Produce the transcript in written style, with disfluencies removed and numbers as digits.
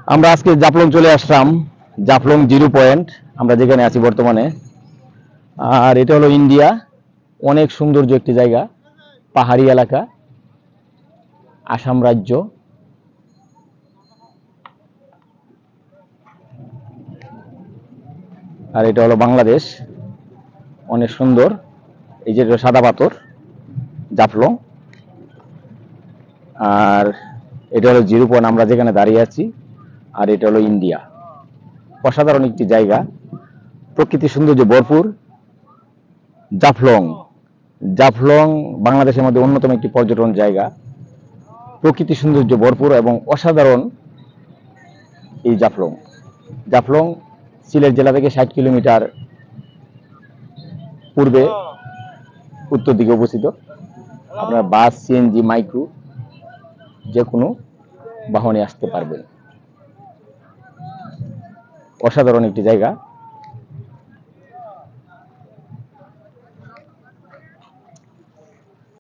আমরা আজকে জাফলং চলে আসলাম। জাফলং 0 পয়েন্ট আমরা যেখানে আছি বর্তমানে। আর এটা হলো ইন্ডিয়া। অনেক সৌন্দর্য একটি জায়গা, পাহাড়ি এলাকা, আসাম রাজ্য। আর এটা হলো বাংলাদেশ। অনেক সুন্দর। এই যে সাদা পাথর, জাফলং। আর এটা হলো 0 পয়েন্ট আমরা যেখানে দাঁড়িয়ে আছি। আর এটা হলো ইন্ডিয়া। অসাধারণ একটি জায়গা, প্রকৃতি সৌন্দর্য ভরপুর। জাফলং জাফলং বাংলাদেশের মধ্যে অন্যতম একটি পর্যটন জায়গা, প্রকৃতি সৌন্দর্য ভরপুর এবং অসাধারণ। এই জাফলং জাফলং সিলেট জেলা থেকে 60 কিলোমিটার পূর্বে উত্তর দিকে অবস্থিত। আপনার বাস, সিএনজি, মাইক্রো যে কোনো বাহনে আসতে পারবেন। অসাধারণ একটি জায়গা।